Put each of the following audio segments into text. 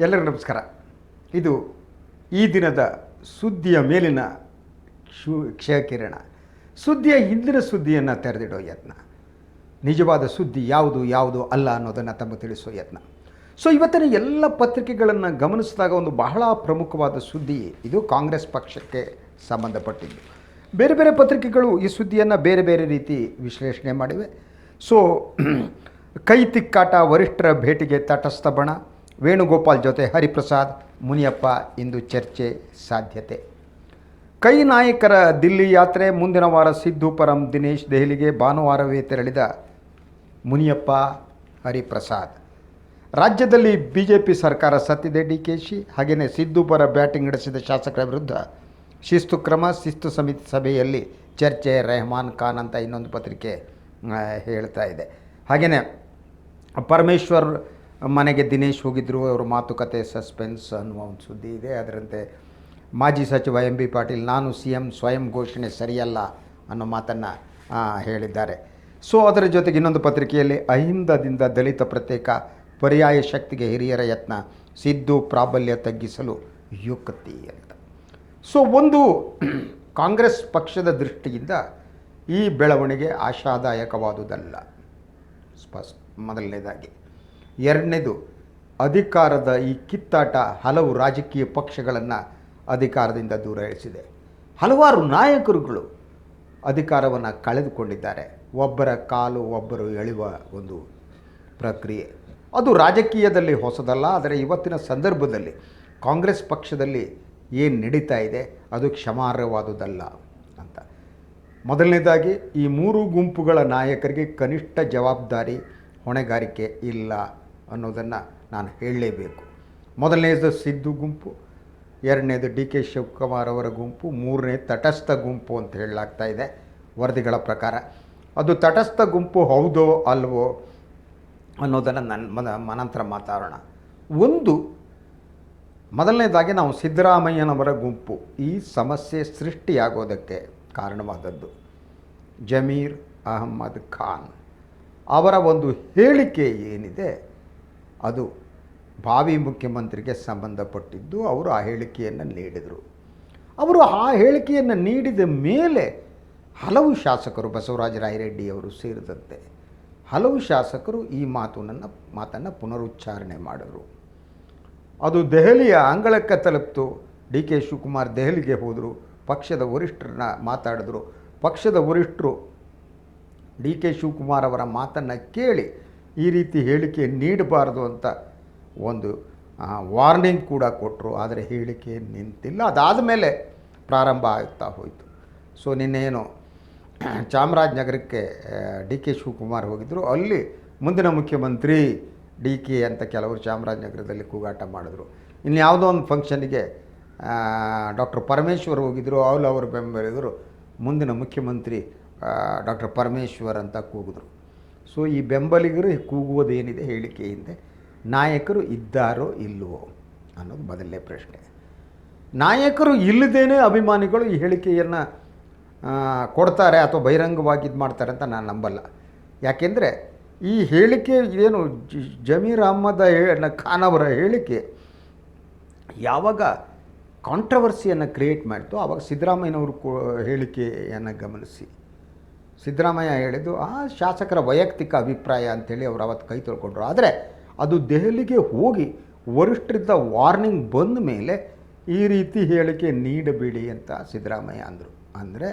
ಎಲ್ಲರಿಗೂ ನಮಸ್ಕಾರ. ಇದು ಈ ದಿನದ ಸುದ್ದಿಯ ಮೇಲಿನ ಕ್ಷಯಕಿರಣ. ಸುದ್ದಿಯ ಹಿಂದಿನ ಸುದ್ದಿಯನ್ನು ತೆರೆದಿಡೋ ಯತ್ನ. ನಿಜವಾದ ಸುದ್ದಿ ಯಾವುದು ಅಲ್ಲ ಅನ್ನೋದನ್ನು ತಮಗೆ ತಿಳಿಸೋ ಯತ್ನ. ಸೊ ಇವತ್ತಿನ ಎಲ್ಲ ಪತ್ರಿಕೆಗಳನ್ನು ಗಮನಿಸಿದಾಗ ಒಂದು ಬಹಳ ಪ್ರಮುಖವಾದ ಸುದ್ದಿ ಇದು ಕಾಂಗ್ರೆಸ್ ಪಕ್ಷಕ್ಕೆ ಸಂಬಂಧಪಟ್ಟಿದ್ದು. ಬೇರೆ ಬೇರೆ ಪತ್ರಿಕೆಗಳು ಈ ಸುದ್ದಿಯನ್ನು ಬೇರೆ ಬೇರೆ ರೀತಿ ವಿಶ್ಲೇಷಣೆ ಮಾಡಿವೆ. ಸೊ ಕೈ ತಿಕ್ಕಾಟ, ವರಿಷ್ಠರ ಭೇಟಿಗೆ ತಟಸ್ಥ ಬಣ, ವೇಣುಗೋಪಾಲ್ ಜೊತೆ ಹರಿಪ್ರಸಾದ್, ಮುನಿಯಪ್ಪ ಇಂದು ಚರ್ಚೆ ಸಾಧ್ಯತೆ. ಕೈ ನಾಯಕರ ದಿಲ್ಲಿ ಯಾತ್ರೆ ಮುಂದಿನ ವಾರ. ಸಿದ್ದು ಪರಂ ದಿನೇಶ್ ದೆಹಲಿಗೆ ಭಾನುವಾರವೇ ತೆರಳಿದ ಮುನಿಯಪ್ಪ, ಹರಿಪ್ರಸಾದ್. ರಾಜ್ಯದಲ್ಲಿ ಬಿಜೆಪಿ ಸರ್ಕಾರ ಸತ್ತಿದೆ. ಡಿಕೆಶಿ ಹಾಗೆಯೇ ಸಿದ್ದು ಪರ ಬ್ಯಾಟಿಂಗ್ ನಡೆಸಿದ ಶಾಸಕರ ವಿರುದ್ಧ ಶಿಸ್ತು ಕ್ರಮ. ಶಿಸ್ತು ಸಮಿತಿ ಸಭೆಯಲ್ಲಿ ಚರ್ಚೆ. ರೆಹಮಾನ್ ಖಾನ್ ಅಂತ ಇನ್ನೊಂದು ಪತ್ರಿಕೆ ಹೇಳ್ತಾ ಇದೆ. ಹಾಗೆಯೇ ಪರಮೇಶ್ವರ್ ಮನೆಗೆ ದಿನೇಶ್ ಹೋಗಿದ್ದರು, ಅವರ ಮಾತುಕತೆ ಸಸ್ಪೆನ್ಸ್ ಅನ್ನುವ ಒಂದು ಸುದ್ದಿ ಇದೆ. ಅದರಂತೆ ಮಾಜಿ ಸಚಿವ ಎಂ ಬಿ ಪಾಟೀಲ್, ನಾನು CM ಸ್ವಯಂ ಘೋಷಣೆ ಸರಿಯಲ್ಲ ಅನ್ನೋ ಮಾತನ್ನು ಹೇಳಿದ್ದಾರೆ. ಸೊ ಅದರ ಜೊತೆಗೆ ಇನ್ನೊಂದು ಪತ್ರಿಕೆಯಲ್ಲಿ ಅಹಿಂದದಿಂದ ದಲಿತ ಪ್ರತ್ಯೇಕ, ಪರ್ಯಾಯ ಶಕ್ತಿಗೆ ಹಿರಿಯರ ಯತ್ನ, ಸಿದ್ದು ಪ್ರಾಬಲ್ಯ ತಗ್ಗಿಸಲು ಯುಕ್ತಿ ಅಂತ. ಸೊ ಒಂದು ಕಾಂಗ್ರೆಸ್ ಪಕ್ಷದ ದೃಷ್ಟಿಯಿಂದ ಈ ಬೆಳವಣಿಗೆ ಆಶಾದಾಯಕವಾದುದಲ್ಲ, ಮೊದಲನೇದಾಗಿ. ಎರಡನೇದು, ಅಧಿಕಾರದ ಈ ಕಿತ್ತಾಟ ಹಲವು ರಾಜಕೀಯ ಪಕ್ಷಗಳನ್ನು ಅಧಿಕಾರದಿಂದ ದೂರ ಇಳಿಸಿದೆ. ಹಲವಾರು ನಾಯಕರುಗಳು ಅಧಿಕಾರವನ್ನು ಕಳೆದುಕೊಂಡಿದ್ದಾರೆ. ಒಬ್ಬರ ಕಾಲು ಒಬ್ಬರು ಎಳೆಯುವ ಒಂದು ಪ್ರಕ್ರಿಯೆ ಅದು ರಾಜಕೀಯದಲ್ಲಿ ಹೊಸದಲ್ಲ. ಆದರೆ ಇವತ್ತಿನ ಸಂದರ್ಭದಲ್ಲಿ ಕಾಂಗ್ರೆಸ್ ಪಕ್ಷದಲ್ಲಿ ಏನು ನಡೀತಾ ಇದೆ ಅದು ಕ್ಷಮಾರ್ಹವಾದುದಲ್ಲ ಅಂತ. ಮೊದಲನೇದಾಗಿ ಈ ಮೂರು ಗುಂಪುಗಳ ನಾಯಕರಿಗೆ ಕನಿಷ್ಠ ಜವಾಬ್ದಾರಿ, ಹೊಣೆಗಾರಿಕೆ ಇಲ್ಲ ಅನ್ನೋದನ್ನು ನಾನು ಹೇಳಲೇಬೇಕು. ಮೊದಲನೇದು ಸಿದ್ದು ಗುಂಪು, ಎರಡನೇದು DK ಶಿವಕುಮಾರ್ ಅವರ ಗುಂಪು, ಮೂರನೇ ತಟಸ್ಥ ಗುಂಪು ಅಂತ ಹೇಳಲಾಗ್ತಾ ಇದೆ ವರದಿಗಳ ಪ್ರಕಾರ. ಅದು ತಟಸ್ಥ ಗುಂಪು ಹೌದೋ ಅಲ್ವೋ ಅನ್ನೋದನ್ನು ನಂತರ ಮಾತಾಡೋಣ. ಮೊದಲನೇದಾಗಿ ನಾವು ಸಿದ್ದರಾಮಯ್ಯನವರ ಗುಂಪು ಈ ಸಮಸ್ಯೆ ಸೃಷ್ಟಿಯಾಗೋದಕ್ಕೆ ಕಾರಣವಾದದ್ದು ಜಮೀರ್ ಅಹಮ್ಮದ್ ಖಾನ್ ಅವರ ಒಂದು ಹೇಳಿಕೆ ಏನಿದೆ ಅದು ಭಾವಿ ಮುಖ್ಯಮಂತ್ರಿಗೆ ಸಂಬಂಧಪಟ್ಟಿದ್ದು. ಅವರು ಆ ಹೇಳಿಕೆಯನ್ನು ನೀಡಿದರು. ಅವರು ಆ ಹೇಳಿಕೆಯನ್ನು ನೀಡಿದ ಮೇಲೆ ಹಲವು ಶಾಸಕರು, ಬಸವರಾಜ ರಾಯರೆಡ್ಡಿ ಅವರು ಸೇರಿದಂತೆ ಹಲವು ಶಾಸಕರು ಈ ಮಾತನ್ನು ಪುನರುಚ್ಚಾರಣೆ ಮಾಡಿದರು. ಅದು ದೆಹಲಿಯ ಅಂಗಳಕ್ಕೆ ತಲುಪಿತು. DK ಶಿವಕುಮಾರ್ ದೆಹಲಿಗೆ ಹೋದರು, ಪಕ್ಷದ ವರಿಷ್ಠರನ್ನ ಮಾತಾಡಿದ್ರು. ಪಕ್ಷದ ವರಿಷ್ಠರು DK ಶಿವಕುಮಾರ್ ಅವರ ಮಾತನ್ನು ಕೇಳಿ ಈ ರೀತಿ ಹೇಳಿಕೆ ನೀಡಬಾರ್ದು ಅಂತ ಒಂದು ವಾರ್ನಿಂಗ್ ಕೂಡ ಕೊಟ್ಟರು. ಆದರೆ ಹೇಳಿಕೆ ನಿಂತಿಲ್ಲ. ಅದಾದ ಮೇಲೆ ಪ್ರಾರಂಭ ಆಗ್ತಾ ಹೋಯಿತು. ಸೊ ನಿನ್ನೇನು ಚಾಮರಾಜನಗರಕ್ಕೆ DK ಶಿವಕುಮಾರ್ ಹೋಗಿದ್ದರು. ಅಲ್ಲಿ ಮುಂದಿನ ಮುಖ್ಯಮಂತ್ರಿ DK ಅಂತ ಕೆಲವರು ಚಾಮರಾಜನಗರದಲ್ಲಿ ಕೂಗಾಟ ಮಾಡಿದ್ರು. ಇನ್ಯಾವುದೋ ಒಂದು ಫಂಕ್ಷನಿಗೆ ಡಾಕ್ಟರ್ ಪರಮೇಶ್ವರ್ ಹೋಗಿದ್ದರು. ಅವರು ಬೆಂಬಲಿಗರು ಮುಂದಿನ ಮುಖ್ಯಮಂತ್ರಿ ಡಾಕ್ಟರ್ ಪರಮೇಶ್ವರ್ ಅಂತ ಕೂಗಿದ್ರು. ಸೊ ಈ ಬೆಂಬಲಿಗರು ಕೂಗುವುದೇನಿದೆ ಹೇಳಿಕೆ ಹಿಂದೆ? ನಾಯಕರು ಇದ್ದಾರೋ ಇಲ್ಲವೋ ಅನ್ನೋದು ಮೊದಲನೇ ಪ್ರಶ್ನೆ. ನಾಯಕರು ಇಲ್ಲದೇನೆ ಅಭಿಮಾನಿಗಳು ಈ ಹೇಳಿಕೆಯನ್ನು ಕೊಡ್ತಾರೆ ಅಥವಾ ಬಹಿರಂಗವಾಗಿ ಇದು ಮಾಡ್ತಾರೆ ಅಂತ ನಾನು ನಂಬಲ್ಲ. ಯಾಕೆಂದರೆ ಈ ಹೇಳಿಕೆ ಏನು ಜಮೀರ್ ಅಹಮ್ಮದ್ ಖಾನ್ ಅವರ ಹೇಳಿಕೆ ಯಾವಾಗ ಕಾಂಟ್ರವರ್ಸಿಯನ್ನು ಕ್ರಿಯೇಟ್ ಮಾಡಿತು ಆವಾಗ ಸಿದ್ದರಾಮಯ್ಯನವರು ಹೇಳಿಕೆಯನ್ನು ಗಮನಿಸಿ. ಸಿದ್ದರಾಮಯ್ಯ ಹೇಳಿದ್ದು ಆ ಶಾಸಕರ ವೈಯಕ್ತಿಕ ಅಭಿಪ್ರಾಯ ಅಂಥೇಳಿ ಅವರು ಅವತ್ತು ಕೈ ತೊಳ್ಕೊಂಡ್ರು. ಆದರೆ ಅದು ದೆಹಲಿಗೆ ಹೋಗಿ ವರಿಷ್ಠರಿಂದ ವಾರ್ನಿಂಗ್ ಬಂದ ಮೇಲೆ ಈ ರೀತಿ ಹೇಳಿಕೆ ನೀಡಬೇಡಿ ಅಂತ ಸಿದ್ದರಾಮಯ್ಯ ಅಂದರು. ಅಂದರೆ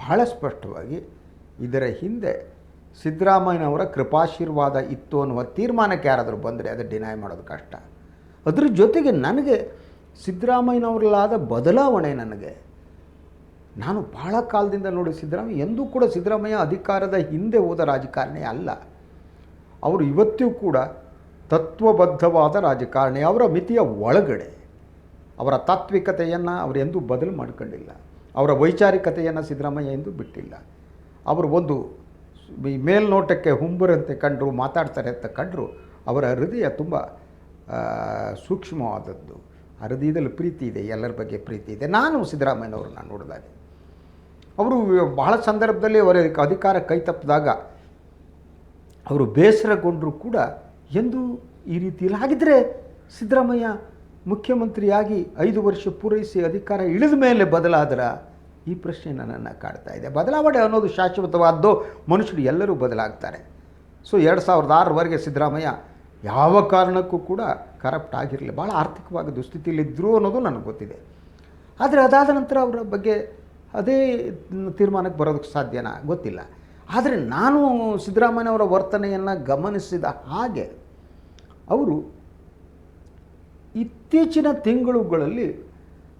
ಬಹಳ ಸ್ಪಷ್ಟವಾಗಿ ಇದರ ಹಿಂದೆ ಸಿದ್ದರಾಮಯ್ಯನವರ ಕೃಪಾಶೀರ್ವಾದ ಇತ್ತು ಅನ್ನುವ ತೀರ್ಮಾನಕ್ಕೆ ಯಾರಾದರೂ ಬಂದರೆ ಅದು ಡಿನೈ ಮಾಡೋದು ಕಷ್ಟ. ಅದ್ರ ಜೊತೆಗೆ ನನಗೆ ಸಿದ್ದರಾಮಯ್ಯನವರಲ್ಲಾದ ಬದಲಾವಣೆ ನಾನು ಬಹಳ ಕಾಲದಿಂದ ನೋಡಿ ಸಿದ್ದರಾಮಯ್ಯ ಎಂದೂ ಕೂಡ ಸಿದ್ದರಾಮಯ್ಯ ಅಧಿಕಾರದ ಹಿಂದೆ ಹೋದ ರಾಜಕಾರಣಿ ಅಲ್ಲ. ಅವರು ಇವತ್ತಿಗೂ ಕೂಡ ತತ್ವಬದ್ಧವಾದ ರಾಜಕಾರಣಿ. ಅವರ ಮಿತಿಯ ಒಳಗಡೆ ಅವರ ತಾತ್ವಿಕತೆಯನ್ನು ಅವರು ಎಂದೂ ಬದಲು ಮಾಡ್ಕೊಂಡಿಲ್ಲ. ಅವರ ವೈಚಾರಿಕತೆಯನ್ನು ಸಿದ್ದರಾಮಯ್ಯ ಎಂದೂ ಬಿಟ್ಟಿಲ್ಲ. ಅವರು ಒಂದು ಮೇಲ್ನೋಟಕ್ಕೆ ಹುಂಬರಂತೆ ಕಂಡರು, ಮಾತಾಡ್ತಾರೆ ಅಂತ ಕಂಡರು. ಅವರ ಹೃದಯ ತುಂಬ ಸೂಕ್ಷ್ಮವಾದದ್ದು. ಆ ಹೃದಯದಲ್ಲಿ ಪ್ರೀತಿ ಇದೆ, ಎಲ್ಲರ ಬಗ್ಗೆ ಪ್ರೀತಿ ಇದೆ. ನಾನು ಸಿದ್ದರಾಮಯ್ಯನವ್ರನ್ನ ನೋಡಿದಾಗ ಅವರು ಬಹಳ ಸಂದರ್ಭದಲ್ಲಿ ಅವರ ಅಧಿಕಾರ ಕೈ ತಪ್ಪಿದಾಗ ಅವರು ಬೇಸರಗೊಂಡರೂ ಕೂಡ ಎಂದು ಈ ರೀತಿಯಲ್ಲಿ. ಹಾಗಿದ್ದರೆ ಸಿದ್ದರಾಮಯ್ಯ ಮುಖ್ಯಮಂತ್ರಿಯಾಗಿ 5 ವರ್ಷ ಪೂರೈಸಿ ಅಧಿಕಾರ ಇಳಿದ ಮೇಲೆ ಬದಲಾದರ ಈ ಪ್ರಶ್ನೆ ನನ್ನನ್ನು ಕಾಡ್ತಾ ಇದೆ. ಬದಲಾವಣೆ ಅನ್ನೋದು ಶಾಶ್ವತವಾದ್ದು, ಮನುಷ್ಯರು ಎಲ್ಲರೂ ಬದಲಾಗ್ತಾರೆ. ಸೊ 2006ರವರೆಗೆ ಸಿದ್ದರಾಮಯ್ಯ ಯಾವ ಕಾರಣಕ್ಕೂ ಕೂಡ ಕರಪ್ಟ್ ಆಗಿರಲಿಲ್ಲ, ಭಾಳ ಆರ್ಥಿಕವಾಗಿ ದುಸ್ಥಿತಿಯಲ್ಲಿದ್ದರು ಅನ್ನೋದು ನನಗೆ ಗೊತ್ತಿದೆ. ಆದರೆ ಅದಾದ ನಂತರ ಅವರ ಬಗ್ಗೆ ಅದೇ ತೀರ್ಮಾನಕ್ಕೆ ಬರೋದಕ್ಕೆ ಸಾಧ್ಯನಾ ಗೊತ್ತಿಲ್ಲ. ಆದರೆ ನಾನು ಸಿದ್ದರಾಮಯ್ಯನವರ ವರ್ತನೆಯನ್ನು ಗಮನಿಸಿದ ಹಾಗೆ ಅವರು ಇತ್ತೀಚಿನ ತಿಂಗಳುಗಳಲ್ಲಿ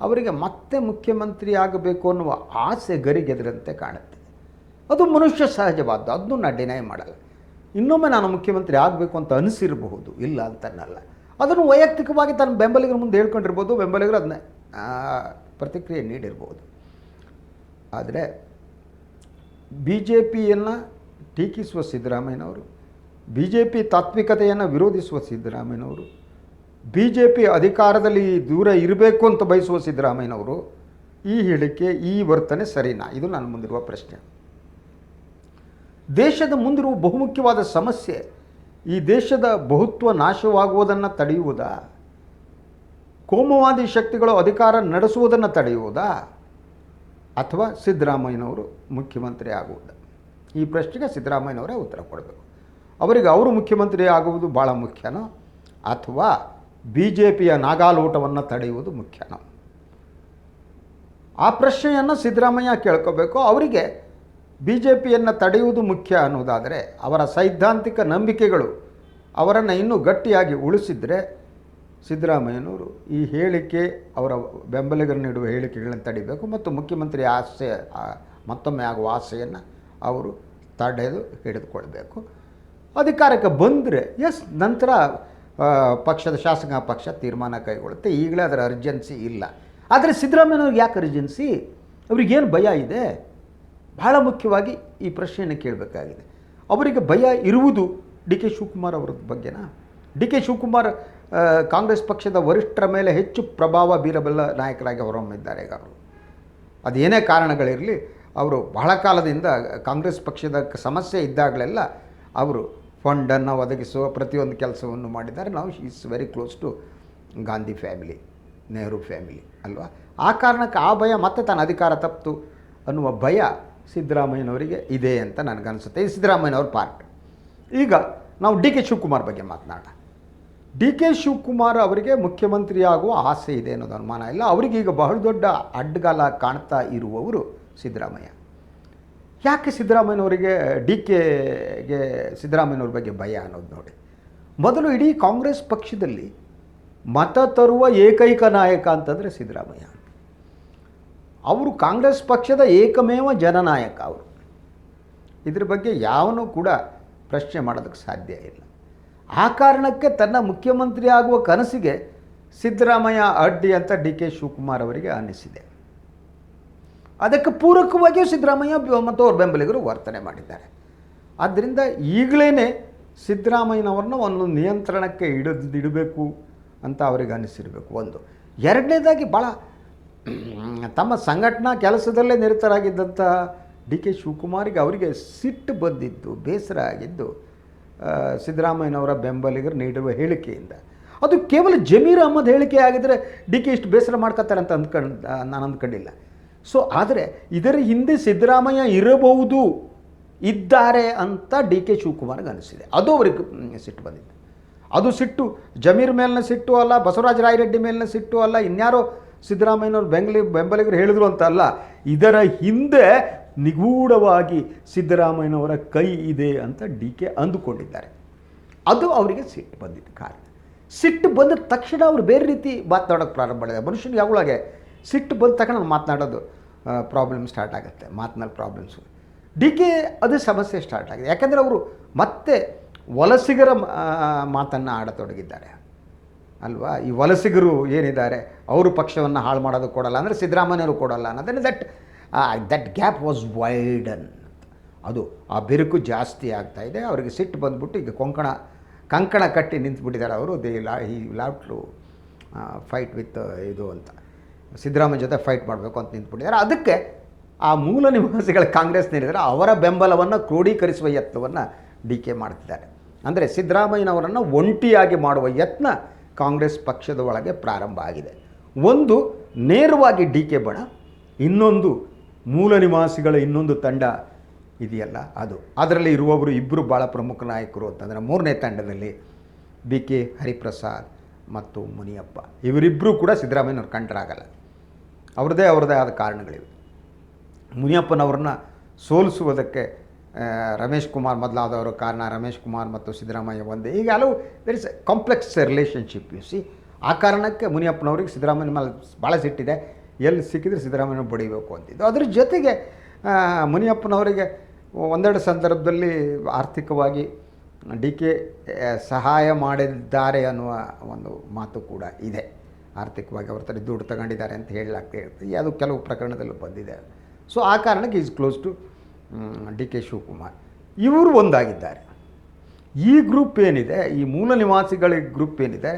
ಅವರಿಗೆ ಮತ್ತೆ ಮುಖ್ಯಮಂತ್ರಿ ಆಗಬೇಕು ಅನ್ನುವ ಆಸೆ ಗರಿಗೆದರಂತೆ ಕಾಣುತ್ತೆ. ಅದು ಮನುಷ್ಯ ಸಹಜವಾದ್ದು, ಅದನ್ನು ನಾನು ಡಿನೈ ಮಾಡಲ್ಲ. ಇನ್ನೊಮ್ಮೆ ನಾನು ಮುಖ್ಯಮಂತ್ರಿ ಆಗಬೇಕು ಅಂತ ಅನಿಸಿರಬಹುದು, ಇಲ್ಲ ಅಂತನಲ್ಲ. ಅದನ್ನು ವೈಯಕ್ತಿಕವಾಗಿ ತನ್ನ ಬೆಂಬಲಿಗರ ಮುಂದೆ ಹೇಳ್ಕೊಂಡಿರ್ಬೋದು, ಬೆಂಬಲಿಗರು ಅದನ್ನ ಪ್ರತಿಕ್ರಿಯೆ ನೀಡಿರ್ಬೋದು. ಆದರೆ ಬಿ ಜೆ ಪಿಯನ್ನು ಟೀಕಿಸುವ ಸಿದ್ದರಾಮಯ್ಯನವರು, ಬಿ ಜೆ ಪಿ ತಾತ್ವಿಕತೆಯನ್ನು ವಿರೋಧಿಸುವ ಸಿದ್ದರಾಮಯ್ಯನವರು, ಬಿ ಜೆ ಪಿ ಅಧಿಕಾರದಲ್ಲಿ ದೂರ ಇರಬೇಕು ಅಂತ ಬಯಸುವ ಸಿದ್ದರಾಮಯ್ಯನವರು ಈ ಹೇಳಿಕೆ, ಈ ವರ್ತನೆ ಸರಿನಾ? ಇದು ನನ್ನ ಮುಂದಿರುವ ಪ್ರಶ್ನೆ. ದೇಶದ ಮುಂದಿರುವ ಬಹುಮುಖ್ಯವಾದ ಸಮಸ್ಯೆ ಈ ದೇಶದ ಬಹುತ್ವ ನಾಶವಾಗುವುದನ್ನು ತಡೆಯುವುದಾ, ಕೋಮುವಾದಿ ಶಕ್ತಿಗಳು ಅಧಿಕಾರ ನಡೆಸುವುದನ್ನು ತಡೆಯುವುದಾ, ಅಥವಾ ಸಿದ್ದರಾಮಯ್ಯನವರು ಮುಖ್ಯಮಂತ್ರಿ ಆಗುವುದಾ? ಈ ಪ್ರಶ್ನೆಗೆ ಸಿದ್ದರಾಮಯ್ಯನವರೇ ಉತ್ತರ ಕೊಡಬೇಕು. ಅವರಿಗೆ ಅವರು ಮುಖ್ಯಮಂತ್ರಿ ಆಗುವುದು ಭಾಳ ಮುಖ್ಯನೋ, ಅಥವಾ ಬಿ ಜೆ ಪಿಯ ನಾಗಾಲೋಟವನ್ನು ತಡೆಯುವುದು ಮುಖ್ಯನೋ? ಆ ಪ್ರಶ್ನೆಯನ್ನು ಸಿದ್ದರಾಮಯ್ಯ ಕೇಳ್ಕೋಬೇಕು. ಅವರಿಗೆ ಬಿ ಜೆ ಪಿಯನ್ನು ತಡೆಯುವುದು ಮುಖ್ಯ ಅನ್ನೋದಾದರೆ, ಅವರ ಸೈದ್ಧಾಂತಿಕ ನಂಬಿಕೆಗಳು ಅವರನ್ನು ಇನ್ನೂ ಗಟ್ಟಿಯಾಗಿ ಉಳಿಸಿದರೆ ಸಿದ್ದರಾಮಯ್ಯನವರು ಈ ಹೇಳಿಕೆ, ಅವರ ಬೆಂಬಲಿಗರು ನೀಡುವ ಹೇಳಿಕೆಗಳನ್ನು ತಡಿಬೇಕು ಮತ್ತು ಮುಖ್ಯಮಂತ್ರಿ ಆಸೆ ಮತ್ತೊಮ್ಮೆ ಆಗುವ ಆಸೆಯನ್ನು ಅವರು ತಡೆದು ಹಿಡಿದುಕೊಳ್ಬೇಕು. ಅಧಿಕಾರಕ್ಕೆ ಬಂದರೆ ನಂತರ ಪಕ್ಷದ ಶಾಸಕ ಪಕ್ಷ ತೀರ್ಮಾನ ಕೈಗೊಳ್ಳುತ್ತೆ. ಈಗಲೇ ಅದರ ಅರ್ಜೆನ್ಸಿ ಇಲ್ಲ. ಆದರೆ ಸಿದ್ದರಾಮಯ್ಯನವ್ರಿಗೆ ಯಾಕೆ ಅರ್ಜೆನ್ಸಿ? ಅವ್ರಿಗೇನು ಭಯ ಇದೆ? ಬಹಳ ಮುಖ್ಯವಾಗಿ ಈ ಪ್ರಶ್ನೆಯನ್ನು ಕೇಳಬೇಕಾಗಿದೆ. ಅವರಿಗೆ ಭಯ ಇರುವುದು ಡಿ ಕೆ ಶಿವಕುಮಾರ್ ಅವರ ಬಗ್ಗೆನಾ? ಡಿ ಕೆ ಶಿವಕುಮಾರ್ ಕಾಂಗ್ರೆಸ್ ಪಕ್ಷದ ವರಿಷ್ಠರ ಮೇಲೆ ಹೆಚ್ಚು ಪ್ರಭಾವ ಬೀರಬಲ್ಲ ನಾಯಕರಾಗಿ ಹೊರಹೊಮ್ಮಿದ್ದಾರೆ. ಈಗ ಅವರು ಅದೇನೇ ಕಾರಣಗಳಿರಲಿ, ಅವರು ಬಹಳ ಕಾಲದಿಂದ ಕಾಂಗ್ರೆಸ್ ಪಕ್ಷದ ಸಮಸ್ಯೆ ಇದ್ದಾಗಲೆಲ್ಲ ಅವರು ಫಂಡನ್ನು ಒದಗಿಸುವ ಪ್ರತಿಯೊಂದು ಕೆಲಸವನ್ನು ಮಾಡಿದ್ದಾರೆ. ನಾವು is very close to Gandhi family, Nehru family ಅಲ್ವಾ? ಆ ಕಾರಣಕ್ಕೆ ಆ ಭಯ ಮತ್ತೆ ತನ್ನ ಅಧಿಕಾರ ತಪ್ಪಿತು ಅನ್ನುವ ಭಯ ಸಿದ್ದರಾಮಯ್ಯನವರಿಗೆ ಇದೆ ಅಂತ ನನಗನ್ಸುತ್ತೆ. ಈ ಸಿದ್ದರಾಮಯ್ಯನವ್ರ ಪಾರ್ಟ್. ಈಗ ನಾವು ಡಿ ಕೆ ಶಿವಕುಮಾರ್ ಬಗ್ಗೆ ಮಾತನಾಡೋಣ. ಡಿ ಕೆ ಶಿವಕುಮಾರ್ ಅವರಿಗೆ ಮುಖ್ಯಮಂತ್ರಿ ಆಗುವ ಆಸೆ ಇದೆ ಅನ್ನೋದು ಅನುಮಾನ ಇಲ್ಲ. ಅವರಿಗೀಗ ಬಹಳ ದೊಡ್ಡ ಅಡ್ಡಗಾಲ ಕಾಣ್ತಾ ಇರುವವರು ಸಿದ್ದರಾಮಯ್ಯ. ಯಾಕೆ ಸಿದ್ದರಾಮಯ್ಯನವರಿಗೆ ಡಿ ಕೆಗೆ ಸಿದ್ದರಾಮಯ್ಯನವ್ರ ಬಗ್ಗೆ ಭಯ ಅನ್ನೋದು ನೋಡಿ. ಮೊದಲು ಇಡೀ ಕಾಂಗ್ರೆಸ್ ಪಕ್ಷದಲ್ಲಿ ಮತ ತರುವ ಏಕೈಕ ನಾಯಕ ಅಂತಂದರೆ ಸಿದ್ದರಾಮಯ್ಯ. ಅವರು ಕಾಂಗ್ರೆಸ್ ಪಕ್ಷದ ಏಕಮೇವ ಜನನಾಯಕ. ಅವರು ಇದ್ರ ಬಗ್ಗೆ ಯಾವನೂ ಕೂಡ ಪ್ರಶ್ನೆ ಮಾಡೋದಕ್ಕೆ ಸಾಧ್ಯ ಇಲ್ಲ. ಆ ಕಾರಣಕ್ಕೆ ತನ್ನ ಮುಖ್ಯಮಂತ್ರಿ ಆಗುವ ಕನಸಿಗೆ ಸಿದ್ದರಾಮಯ್ಯ ಅಡ್ಡಿ ಅಂತ ಡಿ ಕೆ ಶಿವಕುಮಾರ್ ಅವರಿಗೆ ಅನ್ನಿಸಿದೆ. ಅದಕ್ಕೆ ಪೂರಕವಾಗಿಯೂ ಸಿದ್ದರಾಮಯ್ಯ ಮತ್ತು ಅವ್ರ ಬೆಂಬಲಿಗರು ವರ್ತನೆ ಮಾಡಿದ್ದಾರೆ. ಆದ್ದರಿಂದ ಈಗಲೇ ಸಿದ್ದರಾಮಯ್ಯನವ್ರನ್ನ ಒಂದು ನಿಯಂತ್ರಣಕ್ಕೆ ಇಡಬೇಕು ಅಂತ ಅವರಿಗೆ ಅನ್ನಿಸಿರಬೇಕು. ಒಂದು. ಎರಡನೇದಾಗಿ ಭಾಳ ತಮ್ಮ ಸಂಘಟನಾ ಕೆಲಸದಲ್ಲೇ ನಿರತರಾಗಿದ್ದಂಥ ಡಿ ಕೆ ಶಿವಕುಮಾರಿಗೆ ಅವರಿಗೆ ಸಿಟ್ಟು ಬಂದಿದ್ದು, ಬೇಸರ ಆಗಿದ್ದು ಸಿದ್ದರಾಮಯ್ಯನವರ ಬೆಂಬಲಿಗರು ನೀಡುವ ಹೇಳಿಕೆಯಿಂದ. ಅದು ಕೇವಲ ಜಮೀರ್ ಅಹ್ಮದ್ ಹೇಳಿಕೆ ಆಗಿದ್ದರೆ ಡಿ ಕೆ ಇಷ್ಟು ಬೇಸರ ಮಾಡ್ಕೋತಾರೆ ಅಂತ ನಾನು ಅಂದ್ಕೊಂಡಿಲ್ಲ. ಸೊ ಆದರೆ ಇದರ ಹಿಂದೆ ಸಿದ್ದರಾಮಯ್ಯ ಇರಬಹುದು, ಇದ್ದಾರೆ ಅಂತ ಡಿ ಕೆ ಶಿವಕುಮಾರ್ಗೆ ಅನಿಸಿದೆ. ಅದು ಅವ್ರಿಗೆ ಸಿಟ್ಟು ಬಂದಿದ್ದು. ಅದು ಸಿಟ್ಟು ಜಮೀರ್ ಮೇಲಿನ ಸಿಟ್ಟು ಅಲ್ಲ, ಬಸವರಾಜ ರಾಯರೆಡ್ಡಿ ಮೇಲಿನ ಸಿಟ್ಟು ಅಲ್ಲ, ಇನ್ಯಾರೋ ಸಿದ್ದರಾಮಯ್ಯನವ್ರು ಬೆಂಬಲಿಗರು ಹೇಳಿದ್ರು ಅಂತ ಅಲ್ಲ. ಇದರ ಹಿಂದೆ ನಿಗೂಢವಾಗಿ ಸಿದ್ದರಾಮಯ್ಯನವರ ಕೈ ಇದೆ ಅಂತ ಡಿ ಕೆ ಅಂದುಕೊಂಡಿದ್ದಾರೆ. ಅದು ಅವರಿಗೆ ಸಿಟ್ಟು ಬಂದಿದ್ದ ಕಾರಣ. ಸಿಟ್ಟು ಬಂದ ತಕ್ಷಣ ಅವರು ಬೇರೆ ರೀತಿ ಮಾತನಾಡೋಕ್ಕೆ ಪ್ರಾರಂಭ ಮಾಡಿದ್ದಾರೆ. ಮನುಷ್ಯನಿಗೆ ಯಾವಾಗೆ ಸಿಟ್ಟು ಬಂದ ತಕ್ಷಣ ಮಾತನಾಡೋದು ಪ್ರಾಬ್ಲಮ್ ಸ್ಟಾರ್ಟ್ ಆಗುತ್ತೆ, ಮಾತಿನಲ್ಲಿ ಪ್ರಾಬ್ಲಮ್ಸು. ಡಿ ಕೆ ಅದೇ ಸಮಸ್ಯೆ ಸ್ಟಾರ್ಟ್ ಆಗಿದೆ. ಯಾಕಂದರೆ ಅವರು ಮತ್ತೆ ವಲಸಿಗರ ಮಾತನ್ನು ಆಡತೊಡಗಿದ್ದಾರೆ ಅಲ್ವಾ? ಈ ವಲಸಿಗರು ಏನಿದ್ದಾರೆ ಅವರು ಪಕ್ಷವನ್ನು ಹಾಳು ಮಾಡೋದು ಕೊಡಲ್ಲ ಅಂದರೆ ಸಿದ್ದರಾಮಯ್ಯವರು ಕೊಡಲ್ಲ ಅನ್ನೋದನ್ನು ದಟ್ ಗ್ಯಾಪ್ ವಾಸ್ ವೈಡನ್. ಅದು ಆ ಬಿರುಕು ಜಾಸ್ತಿ ಆಗ್ತಾಯಿದೆ. ಅವರಿಗೆ ಸಿಟ್ಟು ಬಂದುಬಿಟ್ಟು ಈಗ ಕಂಕಣ ಕಟ್ಟಿ ನಿಂತುಬಿಟ್ಟಿದ್ದಾರೆ ಅವರು. ಈ ಲಾವ್ ಟು ಫೈಟ್ ವಿತ್ ಇದು ಅಂತ, ಸಿದ್ದರಾಮಯ್ಯ ಜೊತೆ ಫೈಟ್ ಮಾಡಬೇಕು ಅಂತ ನಿಂತುಬಿಟ್ಟಿದ್ದಾರೆ. ಅದಕ್ಕೆ ಆ ಮೂಲ ನಿವಾಸಿಗಳ ಕಾಂಗ್ರೆಸ್ನಲ್ಲಿದ್ದಾರೆ, ಅವರ ಬೆಂಬಲವನ್ನು ಕ್ರೋಢೀಕರಿಸುವ ಯತ್ನವನ್ನು ಡಿ ಕೆ ಮಾಡ್ತಿದ್ದಾರೆ. ಅಂದರೆ ಸಿದ್ದರಾಮಯ್ಯನವರನ್ನು ಒಂಟಿಯಾಗಿ ಮಾಡುವ ಯತ್ನ ಕಾಂಗ್ರೆಸ್ ಪಕ್ಷದ ಒಳಗೆ ಪ್ರಾರಂಭ ಆಗಿದೆ. ಒಂದು ನೇರವಾಗಿ ಡಿ ಕೆ ಬಣ, ಇನ್ನೊಂದು ಮೂಲ ನಿವಾಸಿಗಳ ಇನ್ನೊಂದು ತಂಡ ಇದೆಯಲ್ಲ ಅದು. ಅದರಲ್ಲಿ ಇರುವವರು ಇಬ್ಬರು ಭಾಳ ಪ್ರಮುಖ ನಾಯಕರು ಅಂತಂದರೆ ಮೂರನೇ ತಂಡದಲ್ಲಿ ಬಿ ಕೆ ಹರಿಪ್ರಸಾದ್ ಮತ್ತು ಮುನಿಯಪ್ಪ. ಇವರಿಬ್ಬರೂ ಕೂಡ ಸಿದ್ದರಾಮಯ್ಯನವ್ರು ಕಂಡರಾಗಲ್ಲ. ಅವ್ರದ್ದೇ ಆದ ಕಾರಣಗಳಿವೆ. ಮುನಿಯಪ್ಪನವ್ರನ್ನ ಸೋಲಿಸುವುದಕ್ಕೆ ರಮೇಶ್ ಕುಮಾರ್ ಮೊದಲಾದವರು ಕಾರಣ. ರಮೇಶ್ ಕುಮಾರ್ ಮತ್ತು ಸಿದ್ದರಾಮಯ್ಯ ಒಂದೇ. ಈಗ ಹಲವು ವೆರಿ ಕಾಂಪ್ಲೆಕ್ಸ್ ರಿಲೇಷನ್ಶಿಪ್ ಸಿ. ಆ ಕಾರಣಕ್ಕೆ ಮುನಿಯಪ್ಪನವ್ರಿಗೆ ಸಿದ್ದರಾಮಯ್ಯ ಮೇಲೆ ಭಾಳ ಸಿಟ್ಟಿದೆ. ಎಲ್ಲಿ ಸಿಕ್ಕಿದ್ರೆ ಸಿದ್ದರಾಮಯ್ಯ ಬಡಿಬೇಕು ಅಂತಿದ್ದು. ಅದ್ರ ಜೊತೆಗೆ ಮುನಿಯಪ್ಪನವರಿಗೆ ಒಂದೆರಡು ಸಂದರ್ಭದಲ್ಲಿ ಆರ್ಥಿಕವಾಗಿ ಡಿ ಕೆ ಸಹಾಯ ಮಾಡಿದ್ದಾರೆ ಅನ್ನುವ ಒಂದು ಮಾತು ಕೂಡ ಇದೆ. ಆರ್ಥಿಕವಾಗಿ ಅವ್ರ ಥರ ದುಡ್ಡು ತಗೊಂಡಿದ್ದಾರೆ ಅಂತ ಹೇಳಲಾಗ್ತಾ ಇರುತ್ತೆ. ಅದು ಕೆಲವು ಪ್ರಕರಣದಲ್ಲೂ ಬಂದಿದೆ. ಸೊ ಆ ಕಾರಣಕ್ಕೆ is close to D K Shivakumar. ಇವರು ಒಂದಾಗಿದ್ದಾರೆ. ಈ ಗ್ರೂಪ್ ಏನಿದೆ, ಈ ಮೂಲ ನಿವಾಸಿಗಳ ಗ್ರೂಪ್ ಏನಿದೆ,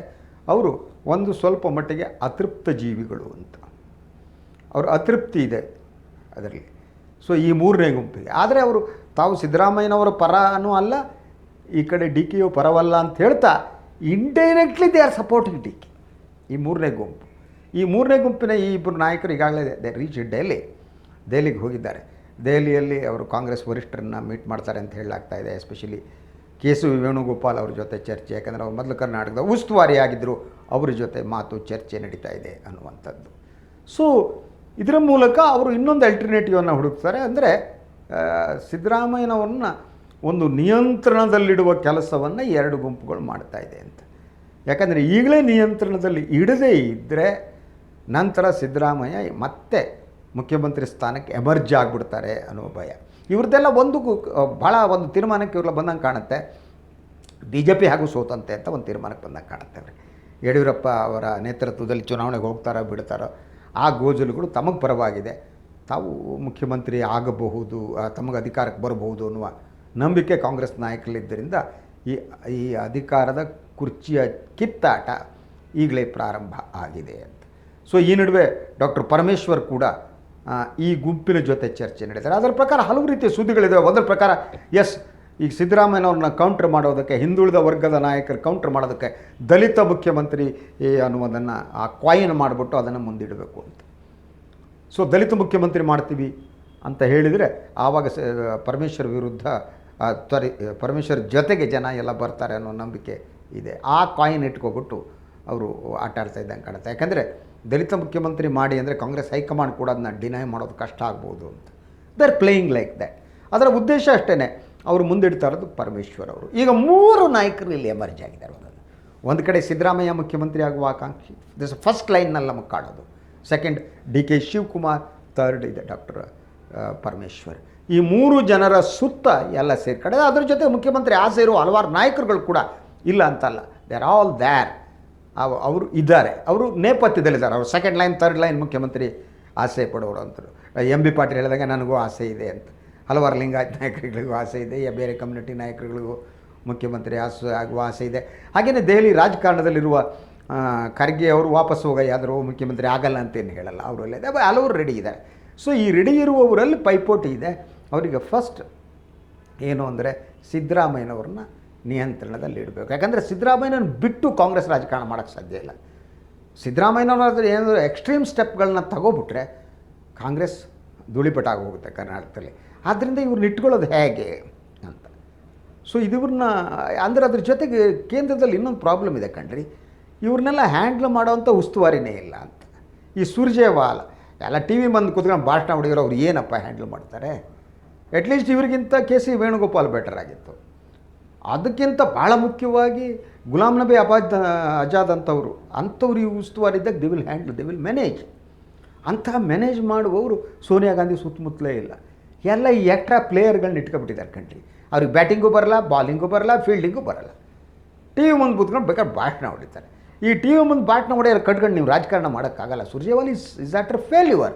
ಅವರು ಒಂದು ಸ್ವಲ್ಪ ಮಟ್ಟಿಗೆ ಅತೃಪ್ತ ಜೀವಿಗಳು ಅಂತ. ಅವರು ಅತೃಪ್ತಿ ಇದೆ ಅದರಲ್ಲಿ. ಸೊ ಈ ಮೂರನೇ ಗುಂಪಿಗೆ. ಆದರೆ ಅವರು ತಾವು ಸಿದ್ದರಾಮಯ್ಯನವರ ಪರನೂ ಅಲ್ಲ, ಈ ಕಡೆ ಡಿ ಕೆಯು ಪರವಲ್ಲ ಅಂತ ಹೇಳ್ತಾ indirectly they are supporting D K. ಈ ಮೂರನೇ ಗುಂಪು. ಈ ಮೂರನೇ ಗುಂಪಿನ ಈ ಇಬ್ಬರು ನಾಯಕರು ಈಗಾಗಲೇ ದೇ ರೀಚ್ ದೆಹಲಿಗೆ ಹೋಗಿದ್ದಾರೆ. ದೆಹಲಿಯಲ್ಲಿ ಅವರು ಕಾಂಗ್ರೆಸ್ ವರಿಷ್ಠರನ್ನು ಮೀಟ್ ಮಾಡ್ತಾರೆ ಅಂತ ಹೇಳಲಾಗ್ತಾ ಇದೆ. ಎಸ್ಪೆಷಲಿ ಕೆ ಸಿ ವೇಣುಗೋಪಾಲ್ ಅವ್ರ ಜೊತೆ ಚರ್ಚೆ. ಯಾಕಂದರೆ ಅವರು ಮೊದಲು ಕರ್ನಾಟಕದ ಉಸ್ತುವಾರಿಯಾಗಿದ್ದರು, ಅವ್ರ ಜೊತೆ ಚರ್ಚೆ ನಡೀತಾ ಇದೆ ಅನ್ನುವಂಥದ್ದು. ಸೊ ಇದರ ಮೂಲಕ ಅವರು ಇನ್ನೊಂದು ಅಲ್ಟರ್ನೇಟಿವನ್ನು ಹುಡುಕ್ತಾರೆ. ಅಂದರೆ ಸಿದ್ದರಾಮಯ್ಯನವ್ರನ್ನ ಒಂದು ನಿಯಂತ್ರಣದಲ್ಲಿಡುವ ಕೆಲಸವನ್ನು ಎರಡು ಗುಂಪುಗಳು ಮಾಡ್ತಾ ಇದೆ ಅಂತ. ಯಾಕಂದರೆ ಈಗಲೇ ನಿಯಂತ್ರಣದಲ್ಲಿ ಇಡದೇ ಇದ್ದರೆ ನಂತರ ಸಿದ್ದರಾಮಯ್ಯ ಮತ್ತೆ ಮುಖ್ಯಮಂತ್ರಿ ಸ್ಥಾನಕ್ಕೆ ಎಮರ್ಜ್ ಆಗಿಬಿಡ್ತಾರೆ ಅನ್ನೋ ಭಯ. ಇವ್ರದ್ದೆಲ್ಲ ಭಾಳ ಒಂದು ತೀರ್ಮಾನಕ್ಕೆ ಇವ್ರೆಲ್ಲ ಬಂದಂಗೆ ಕಾಣುತ್ತೆ. ಬಿ ಜೆ ಪಿ ಹಾಗೂ ಸೋತಂತೆ ಅಂತ ಒಂದು ತೀರ್ಮಾನಕ್ಕೆ ಬಂದಂಗೆ ಕಾಣುತ್ತೆ ಅವ್ರಿಗೆ. ಯಡಿಯೂರಪ್ಪ ಅವರ ನೇತೃತ್ವದಲ್ಲಿ ಚುನಾವಣೆಗೆ ಹೋಗ್ತಾರೋ ಬಿಡ್ತಾರೋ ಆ ಗೋಜಲುಗಳು ತಮಗೆ ಪರವಾಗಿದೆ. ತಾವು ಮುಖ್ಯಮಂತ್ರಿ ಆಗಬಹುದು, ತಮಗೆ ಅಧಿಕಾರಕ್ಕೆ ಬರಬಹುದು ಅನ್ನುವ ನಂಬಿಕೆ ಕಾಂಗ್ರೆಸ್ ನಾಯಕರಲ್ಲಿದ್ದರಿಂದ ಈ ಅಧಿಕಾರದ ಕುರ್ಚಿಯ ಕಿತ್ತಾಟ ಈಗಲೇ ಪ್ರಾರಂಭ ಆಗಿದೆ ಅಂತ. ಸೊ ಈ ನಡುವೆ ಡಾಕ್ಟರ್ ಪರಮೇಶ್ವರ್ ಕೂಡ ಈ ಗುಂಪಿನ ಜೊತೆ ಚರ್ಚೆ ನಡೆದ್ದಾರೆ. ಅದರ ಪ್ರಕಾರ ಹಲವು ರೀತಿಯ ಸುದ್ದಿಗಳಿವೆ. ಒಂದರ ಪ್ರಕಾರ ಈಗ ಸಿದ್ದರಾಮಯ್ಯನವ್ರನ್ನ ಕೌಂಟರ್ ಮಾಡೋದಕ್ಕೆ, ಹಿಂದುಳಿದ ವರ್ಗದ ನಾಯಕರು ಕೌಂಟರ್ ಮಾಡೋದಕ್ಕೆ ದಲಿತ ಮುಖ್ಯಮಂತ್ರಿ ಅನ್ನುವುದನ್ನು ಆ ಕಾಯಿನ್ ಮಾಡಿಬಿಟ್ಟು ಅದನ್ನು ಮುಂದಿಡಬೇಕು ಅಂತ. ಸೊ ದಲಿತ ಮುಖ್ಯಮಂತ್ರಿ ಮಾಡ್ತೀವಿ ಅಂತ ಹೇಳಿದರೆ ಆವಾಗ ಪರಮೇಶ್ವರ್ ವಿರುದ್ಧ ಪರಮೇಶ್ವರ್ ಜೊತೆಗೆ ಜನ ಎಲ್ಲ ಬರ್ತಾರೆ ಅನ್ನೋ ನಂಬಿಕೆ ಇದೆ. ಆ ಕಾಯಿನ್ ಇಟ್ಕೊಬಿಟ್ಟು ಅವರು ಆಟ ಆಡ್ತಾ ಇದ್ದಂಗೆ ಕಾಣುತ್ತೆ. ಯಾಕಂದರೆ ದಲಿತ ಮುಖ್ಯಮಂತ್ರಿ ಮಾಡಿ ಅಂದರೆ ಕಾಂಗ್ರೆಸ್ ಹೈಕಮಾಂಡ್ ಕೂಡ ಅದನ್ನ ಡಿನೈ ಮಾಡೋದು ಕಷ್ಟ ಆಗ್ಬೋದು ಅಂತ. They are playing like that. ಅದರ ಉದ್ದೇಶ ಅಷ್ಟೇ. ಅವರು ಮುಂದಿಡ್ತಾ ಇರೋದು ಪರಮೇಶ್ವರ್ ಅವರು. ಈಗ ಮೂರು ನಾಯಕರು ಇಲ್ಲಿ ಎಮರ್ಜ್ ಆಗಿದ್ದಾರೆ. ಒಂದು ಕಡೆ ಸಿದ್ದರಾಮಯ್ಯ ಮುಖ್ಯಮಂತ್ರಿ ಆಗುವ ಆಕಾಂಕ್ಷಿ, ದಿಸ್ ಫಸ್ಟ್ ಲೈನ್ನಲ್ಲಿ ನಮಗೆ ಕಾಣೋದು. Second D K Shivakumar, third ಇದೆ ಡಾಕ್ಟರ್ ಪರಮೇಶ್ವರ್. ಈ ಮೂರು ಜನರ ಸುತ್ತ ಎಲ್ಲ ಸೇರ್ಕಡೆ. ಅದ್ರ ಜೊತೆ ಮುಖ್ಯಮಂತ್ರಿ ಆಸೆ ಇರುವ ಹಲವಾರು ನಾಯಕರುಗಳು ಕೂಡ ಇಲ್ಲ ಅಂತಲ್ಲ, ದೇ ಆರ್ ಆಲ್ ದ್ಯಾರ್. ಅವರು ಇದ್ದಾರೆ, ಅವರು ನೇಪಥ್ಯದಲ್ಲಿದ್ದಾರೆ. ಅವರು ಸೆಕೆಂಡ್ ಲೈನ್ ಥರ್ಡ್ ಲೈನ್ ಮುಖ್ಯಮಂತ್ರಿ ಆಸೆ ಪಡೋರು ಅಂತರು. ಎಂ ಬಿ ಪಾಟೀಲ್ ಹೇಳಿದಾಗ ನನಗೂ ಆಸೆ ಇದೆ ಅಂತ. ಹಲವಾರು ಲಿಂಗಾಯತ್ ನಾಯಕರುಗಳಿಗೂ ಆಸೆ ಇದೆ, ಬೇರೆ ಕಮ್ಯುನಿಟಿ ನಾಯಕರುಗಳಿಗೂ ಮುಖ್ಯಮಂತ್ರಿ ಆಗುವ ಆಸೆ ಇದೆ. ಹಾಗೆಯೇ ದೆಹಲಿ ರಾಜಕಾರಣದಲ್ಲಿರುವ ಖರ್ಗೆ ಅವರು ವಾಪಸ್ ಹೋಗಾದರೂ ಮುಖ್ಯಮಂತ್ರಿ ಆಗಲ್ಲ ಅಂತೇನು ಹೇಳಲ್ಲ. ಅವರಲ್ಲೇ ಹಲವರು ರೆಡಿ ಇದ್ದಾರೆ. ಸೊ ಈ ರೆಡಿ ಇರುವವರಲ್ಲಿ ಪೈಪೋಟಿ ಇದೆ. ಅವರಿಗೆ ಫಸ್ಟ್ ಏನು ಅಂದರೆ ಸಿದ್ದರಾಮಯ್ಯನವ್ರನ್ನ ನಿಯಂತ್ರಣದಲ್ಲಿ ಇಡಬೇಕು. ಯಾಕಂದರೆ ಸಿದ್ದರಾಮಯ್ಯನ ಬಿಟ್ಟು ಕಾಂಗ್ರೆಸ್ ರಾಜಕಾರಣ ಮಾಡೋಕ್ಕೆ ಸಾಧ್ಯ ಇಲ್ಲ. ಸಿದ್ದರಾಮಯ್ಯನವ್ರ ಏನಾದರೂ ಎಕ್ಸ್ಟ್ರೀಮ್ ಸ್ಟೆಪ್ಗಳನ್ನ ತಗೋಬಿಟ್ರೆ ಕಾಂಗ್ರೆಸ್ ಧೂಳಿಪಟಾಗಿ ಹೋಗುತ್ತೆ ಕರ್ನಾಟಕದಲ್ಲಿ. ಆದ್ದರಿಂದ ಇವ್ರನ್ನ ಇಟ್ಕೊಳ್ಳೋದು ಹೇಗೆ ಅಂತ. ಸೊ ಇವ್ರನ್ನ ಅಂದರೆ ಅದ್ರ ಜೊತೆಗೆ ಕೇಂದ್ರದಲ್ಲಿ ಇನ್ನೊಂದು ಪ್ರಾಬ್ಲಮ್ ಇದೆ ಕಣ್ರಿ. ಇವ್ರನ್ನೆಲ್ಲ ಹ್ಯಾಂಡ್ಲ್ ಮಾಡೋವಂಥ ಉಸ್ತುವಾರಿನೇ ಇಲ್ಲ ಅಂತ. ಈ ಸುರ್ಜೇವಾಲ ಎಲ್ಲ ಟಿ ವಿ ಬಂದು ಕೂತ್ಕೊಂಡು ಭಾಷಣ ಹೊಡೆಯೋರು ಅವ್ರು ಏನಪ್ಪ ಹ್ಯಾಂಡ್ಲ್ ಮಾಡ್ತಾರೆ? ಅಟ್ಲೀಸ್ಟ್ ಇವ್ರಿಗಿಂತ ಕೆ ಸಿ ವೇಣುಗೋಪಾಲ್ ಬೆಟರ್ ಆಗಿತ್ತು. ಅದಕ್ಕಿಂತ ಭಾಳ ಮುಖ್ಯವಾಗಿ ಗುಲಾಮ್ ನಬಿ ಆಜಾದ್ ಅಂಥವ್ರು ಈ ಉಸ್ತುವಾರಿದ್ದಾಗ ದಿ ವಿಲ್ ಮ್ಯಾನೇಜ್. ಅಂತಹ ಮ್ಯಾನೇಜ್ ಮಾಡುವವರು ಸೋನಿಯಾ ಗಾಂಧಿ ಸುತ್ತಮುತ್ತಲೇ ಇಲ್ಲ. ಎಲ್ಲ ಈ ಎಕ್ಸ್ಟ್ರಾ ಪ್ಲೇಯರ್ಗಳನ್ನ ಇಟ್ಕೊಬಿಟ್ಟಿದ್ದಾರೆ ಕಣ್ರಿ. ಅವ್ರಿಗೆ ಬ್ಯಾಟಿಂಗೂ ಬರಲ್ಲ, ಬಾಲಿಂಗೂ ಬರಲ್ಲ, ಫೀಲ್ಡಿಂಗೂ ಬರಲ್ಲ. ಟಿ ವಿ ಮುಂದೆ ಕೂತ್ಕೊಂಡು ಬೇಕಾದ್ರೆ ಭಾಷಣ ಹೊಡಿತಾರೆ. ಈ ಟಿ ವಿ ಮುಂದೆ ಭಾಷಣ ಹೊಡೆಯೋರು ಕಟ್ಕೊಂಡು ನೀವು ರಾಜಕಾರಣ ಮಾಡೋಕ್ಕಾಗಲ್ಲ. Surjewala is after failure.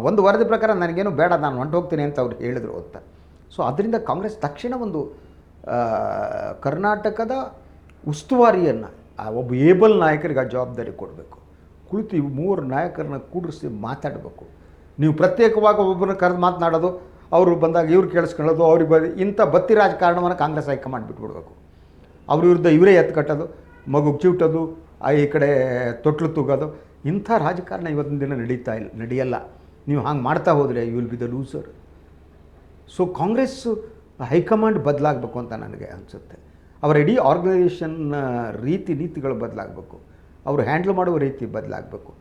ಒಂದು ವರದಿ ಪ್ರಕಾರ ನನಗೇನು ಬೇಡ, ನಾನು ಹೊಂಟೋಗ್ತೀನಿ ಅಂತ ಅವ್ರು ಹೇಳಿದರು ಅಂತ. ಸೊ ಅದರಿಂದ ಕಾಂಗ್ರೆಸ್ ತಕ್ಷಣ ಒಂದು ಕರ್ನಾಟಕದ ಉಸ್ತುವಾರಿಯನ್ನು ಒಬ್ಬ ಏಬಲ್ ನಾಯಕರಿಗೆ ಆ ಜವಾಬ್ದಾರಿ ಕೊಡಬೇಕು. ಕುಳಿತು ಇವು ಮೂರು ನಾಯಕರನ್ನ ಕೂಡಿಸಿ ಮಾತಾಡಬೇಕು. ನೀವು ಪ್ರತ್ಯೇಕವಾಗಿ ಒಬ್ಬೊಬ್ಬರನ್ನ ಕರೆದು ಮಾತನಾಡೋದು, ಅವರು ಬಂದಾಗ ಇವ್ರು ಕೇಳಿಸ್ಕೊಳ್ಳೋದು, ಅವ್ರಿಗೆ ಇಂಥ ಬತ್ತಿ ರಾಜಕಾರಣವನ್ನು ಕಾಂಗ್ರೆಸ್ ಹೈಕಮಾಂಡ್ ಬಿಟ್ಬಿಡ್ಬೇಕು. ಅವ್ರ ವಿರುದ್ಧ ಇವರೇ ಎತ್ತು ಕಟ್ಟೋದು, ಮಗುಗೆ ಚಿವುಟೋದು, ಈ ಕಡೆ ತೊಟ್ಲು ತೂಗೋದು, ಇಂಥ ರಾಜಕಾರಣ ಇವತ್ತಿನ ದಿನ ನಡೆಯಲ್ಲ. ನೀವು ಹಾಗೆ ಮಾಡ್ತಾ ಹೋದರೆ you will be the loser. So Congress high command ಬದಲಾಗಬೇಕು ಅಂತ ನನಗೆ ಅನಿಸುತ್ತೆ. ಅವರ ಇಡೀ ಆರ್ಗನೈಸೇಷನ್ನ ನೀತಿಗಳು ಬದಲಾಗಬೇಕು, ಅವರು ಹ್ಯಾಂಡ್ಲ್ ಮಾಡುವ ರೀತಿ ಬದಲಾಗಬೇಕು.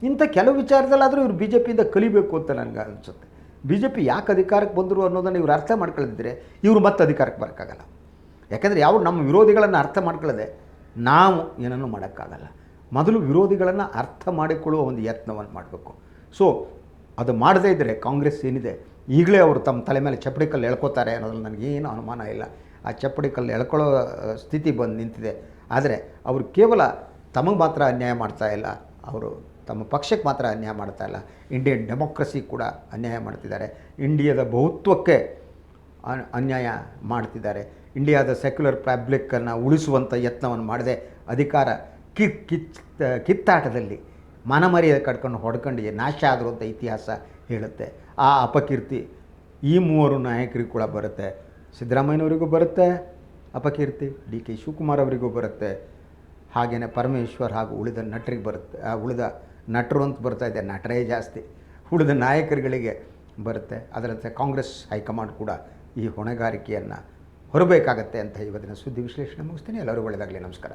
ಇಂಥ ಕೆಲವು ವಿಚಾರದಲ್ಲಾದರೂ ಇವರು ಬಿ ಜೆ ಪಿಯಿಂದ ಕಲಿಬೇಕು ಅಂತ ನನಗೆ ಅನಿಸುತ್ತೆ. ಬಿ ಜೆ ಪಿ ಯಾಕೆ ಅಧಿಕಾರಕ್ಕೆ ಬಂದರು ಅನ್ನೋದನ್ನು ಇವರು ಅರ್ಥ ಮಾಡ್ಕೊಳ್ಳದಿದ್ದರೆ ಇವರು ಮತ್ತೆ ಅಧಿಕಾರಕ್ಕೆ ಬರೋಕ್ಕಾಗಲ್ಲ. ಯಾಕೆಂದರೆ ಯಾವ ನಮ್ಮ ವಿರೋಧಿಗಳನ್ನು ಅರ್ಥ ಮಾಡ್ಕೊಳ್ಳದೆ ನಾವು ಏನನ್ನೂ ಮಾಡೋಕ್ಕಾಗಲ್ಲ. ಮೊದಲು ವಿರೋಧಿಗಳನ್ನು ಅರ್ಥ ಮಾಡಿಕೊಳ್ಳುವ ಒಂದು ಯತ್ನವನ್ನು ಮಾಡಬೇಕು. ಸೊ ಅದು ಮಾಡದೇ ಇದ್ದರೆ ಕಾಂಗ್ರೆಸ್ ಏನಿದೆ ಈಗಲೇ ಅವರು ತಮ್ಮ ತಲೆ ಮೇಲೆ ಚಪ್ಪಡಿ ಕಲ್ಲು ಎಳ್ಕೋತಾರೆ ಅನ್ನೋದ್ರಲ್ಲಿ ನನಗೇನು ಅನುಮಾನ ಇಲ್ಲ. ಆ ಚಪ್ಪಡಿ ಕಲ್ಲು ಎಳ್ಕೊಳ್ಳೋ ಸ್ಥಿತಿ ಬಂದು ನಿಂತಿದೆ. ಆದರೆ ಅವರು ಕೇವಲ ತಮಗೆ ಮಾತ್ರ ಅನ್ಯಾಯ ಮಾಡ್ತಾ ಇಲ್ಲ, ಅವರು ತಮ್ಮ ಪಕ್ಷಕ್ಕೆ ಮಾತ್ರ ಅನ್ಯಾಯ ಮಾಡ್ತಾ ಇಲ್ಲ, ಇಂಡಿಯನ್ ಡೆಮೋಕ್ರಸಿ ಕೂಡ ಅನ್ಯಾಯ ಮಾಡ್ತಿದ್ದಾರೆ, ಇಂಡಿಯಾದ ಬಹುತ್ವಕ್ಕೆ ಅನ್ಯಾಯ ಮಾಡ್ತಿದ್ದಾರೆ, ಇಂಡಿಯಾದ ಸೆಕ್ಯುಲರ್ ಫ್ಯಾಬ್ರಿಕ್ಕನ್ನು ಉಳಿಸುವಂಥ ಯತ್ನವನ್ನು ಮಾಡದೆ ಅಧಿಕಾರ ಕಿತ್ತಾಟದಲ್ಲಿ ಮನಮರ್ಯಾದೆ ಕಟ್ಕೊಂಡು ಹೊಡ್ಕೊಂಡು ನಾಶ ಆದರು ಅಂತ ಇತಿಹಾಸ ಹೇಳುತ್ತೆ. ಆ ಅಪಕೀರ್ತಿ ಈ ಮೂವರು ನಾಯಕರಿಗೂ ಕೂಡ ಬರುತ್ತೆ. ಸಿದ್ದರಾಮಯ್ಯನವರಿಗೂ ಬರುತ್ತೆ ಅಪಕೀರ್ತಿ, ಡಿ ಕೆ ಶಿವಕುಮಾರ್ ಅವರಿಗೂ ಬರುತ್ತೆ, ಹಾಗೆಯೇ ಪರಮೇಶ್ವರ್ ಹಾಗೂ ಉಳಿದ ನಟರಿಗೆ ಬರುತ್ತೆ. ಉಳಿದ ನಟರು ಅಂತ ಬರ್ತಾ ಇದೆ, ನಟರೇ ಜಾಸ್ತಿ, ಉಳಿದ ನಾಯಕರುಗಳಿಗೆ ಬರುತ್ತೆ. ಅದರಂತೆ ಕಾಂಗ್ರೆಸ್ ಹೈಕಮಾಂಡ್ ಕೂಡ ಈ ಹೊಣೆಗಾರಿಕೆಯನ್ನು ಹೊರಬೇಕಾಗತ್ತೆ ಅಂತ ಇವತ್ತಿನ ಸುದ್ದಿ ವಿಶ್ಲೇಷಣೆ ಮುಗಿಸ್ತೀನಿ. ಎಲ್ಲರೂ ಒಳ್ಳೆಯದಾಗಲಿ. ನಮಸ್ಕಾರ.